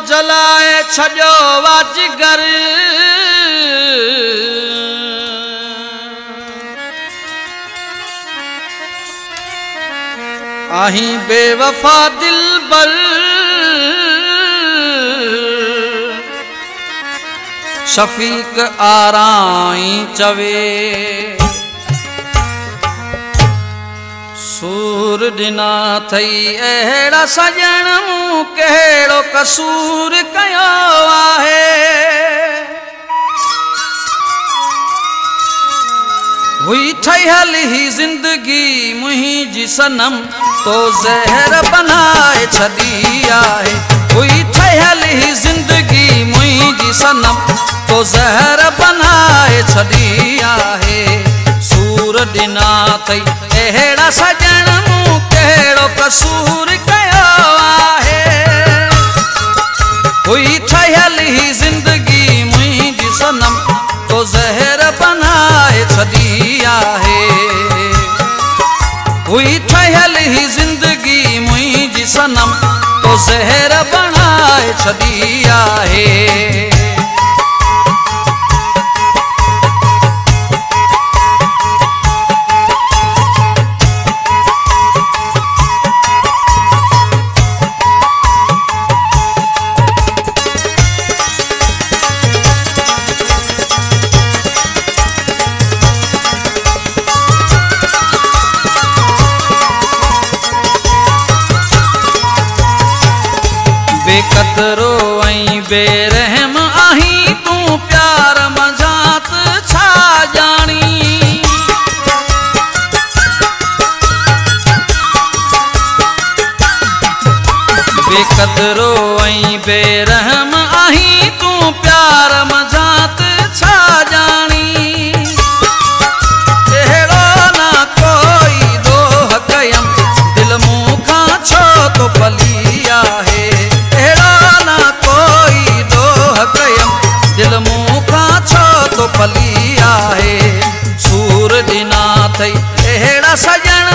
जलाए छजो वाजिगर आही बेवफा दिलबर शफीक आराई चवे सूर दिना थई अहिड़ा सजण कहिड़ो कसूर कयो आहे हुई ठहियल ही जिंदगी मुंहिंजी सनम तो ज़हर बनाए छॾी आहे हुई ठहियल ही जिंदगी मुंहिंजी सनम तो ज़हर बनाए छॾी आहे सूर ॾिना अथई अहिड़ा सजण कहिड़ो कसूर कयो आहे हुई ठहियल ही जिंदगी मुंहिंजी सनम तो ज़हर बनाए छॾी आहे हुई ठहियल ही जिंदगी मुंहिंजी सनम तो ज़हर बनाए छॾी आहे बेकदरो ऐं बेरहम आहीं तूं प्यार मजात छा जानी बेकदरो ऐं बेरहम आहीं तूं प्यार मजात छा जानी अहिड़ो ना कोई दोह कयम दिल मूं खां छो तो पली आहे दिल मूं खां छो तो पली आहे सूर ॾिना अथई अहिड़ा सजण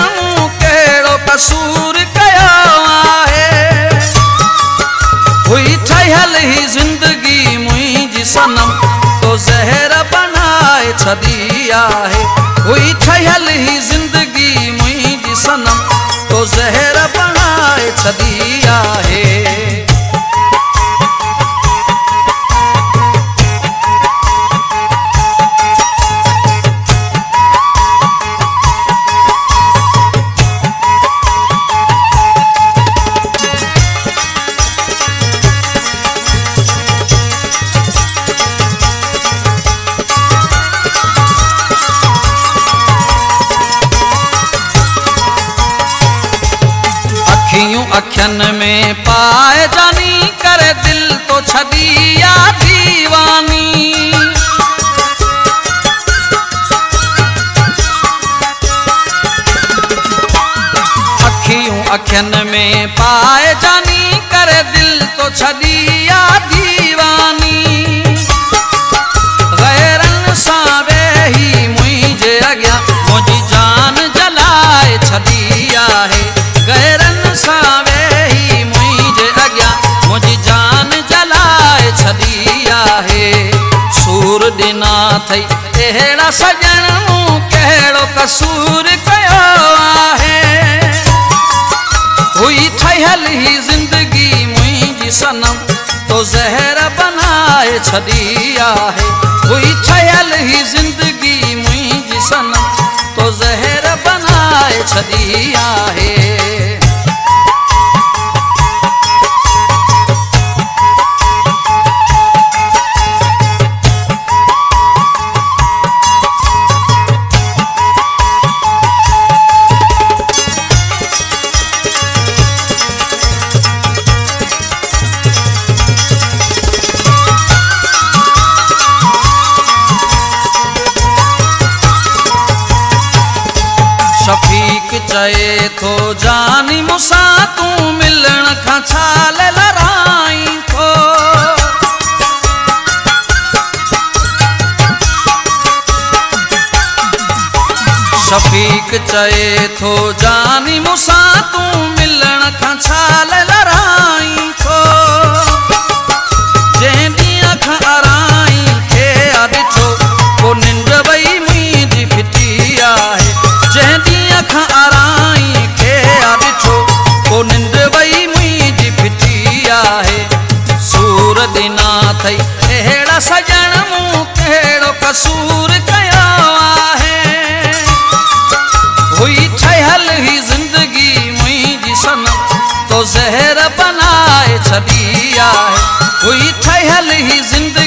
कहिड़ो कसूर कयो आहे हुई ठहियल ही जिंदगी मुंहिंजी सनम तो ज़हर बनाए छॾी आहे हुई ठहियल ही जिंदगी मुंहिंजी सनम तो ज़हर बनाए छॾी आहे अखियन में पाए जानी करे दिल तो छड़ी या दीवानी अखियों अखियन में पाए जानी करे दिल तो छड़ी या दीवानी गैरन सां वेही मुंहिंजे अॻियां मुंहिंजी जान जलाए छॾी आहे गैरन सां वेही मुंहिंजे अॻियां मुंहिंजी जान जलाए छॾी आहे सूर ॾिना अथई अहिड़ा सजण कहिड़ो कसूर कयो आहे हुई ठहियल ही जिंदगी मुंहिंजी सनम तो ज़हर बनाए छॾी आहे हुई ठहियल ही जिंदगी मुंहिंजी सनम तो ज़हर बनाए छॾी आहे शफीक चए थो जानी मूंसां तूं मिलण खां छाल लड़ाई थो शफीक चए थो जानी मूंसां तूं मिलण खां छाल लड़ाई थो वॾी आहे, हुई ठहियल ही ज़िंदगी